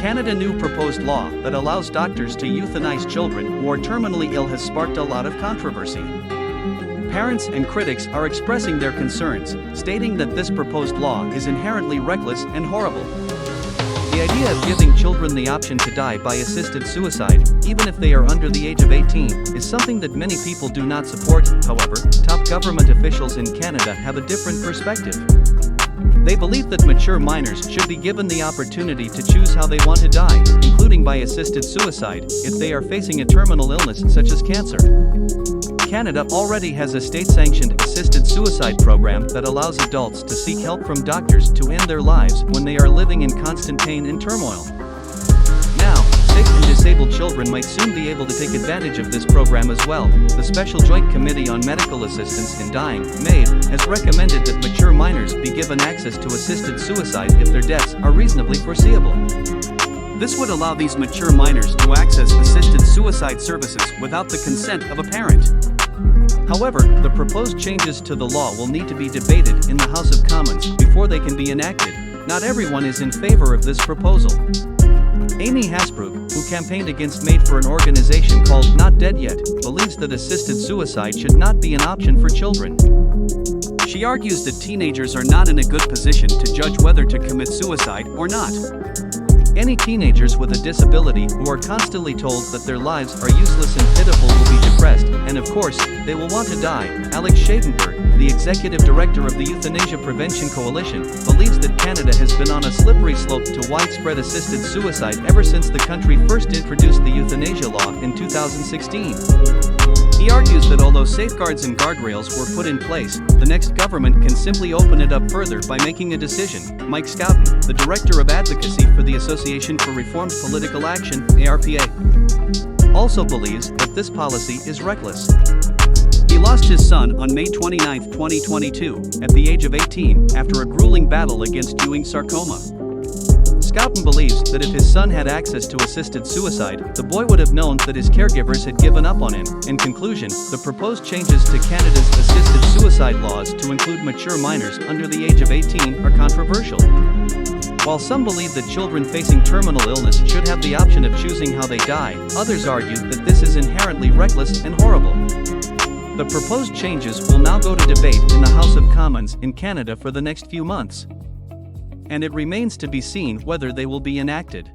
Canada's new proposed law that allows doctors to euthanize children who are terminally ill has sparked a lot of controversy. Parents and critics are expressing their concerns, stating that this proposed law is inherently reckless and horrible. The idea of giving children the option to die by assisted suicide, even if they are under the age of 18, is something that many people do not support. However, top government officials in Canada have a different perspective. They believe that mature minors should be given the opportunity to choose how they want to die, including by assisted suicide, if they are facing a terminal illness such as cancer. Canada already has a state-sanctioned assisted suicide program that allows adults to seek help from doctors to end their lives when they are living in constant pain and turmoil. Now, sick and disabled children might soon be able to take advantage of this program as well. The Special Joint Committee on Medical Assistance in Dying, MAiD, has recommended that mature minors be given access to assisted suicide if their deaths are reasonably foreseeable. This would allow these mature minors to access assisted suicide services without the consent of a parent. However, the proposed changes to the law will need to be debated in the House of Commons before they can be enacted. Not everyone is in favor of this proposal. Amy Hasbrook, who campaigned against MAiD for an organization called Not Dead Yet, believes that assisted suicide should not be an option for children. She argues that teenagers are not in a good position to judge whether to commit suicide or not. Any teenagers with a disability who are constantly told that their lives are useless and pitiful will be depressed, and of course, they will want to die. Alex Schadenberg, the executive director of the Euthanasia Prevention Coalition, believes that Canada has been on a slippery slope to widespread assisted suicide ever since the country first introduced the euthanasia law in 2016. He argues that although safeguards and guardrails were put in place, the next government can simply open it up further by making a decision. Mike Scouten, the Director of Advocacy for the Association for Reformed Political Action, ARPA, also believes that this policy is reckless. He lost his son on May 29, 2022, at the age of 18, after a grueling battle against Ewing sarcoma. Scouten believes that if his son had access to assisted suicide, the boy would have known that his caregivers had given up on him. In conclusion, the proposed changes to Canada's assisted suicide laws to include mature minors under the age of 18 are controversial. While some believe that children facing terminal illness should have the option of choosing how they die, others argue that this is inherently reckless and horrible. The proposed changes will now go to debate in the House of Commons in Canada for the next few months, and it remains to be seen whether they will be enacted.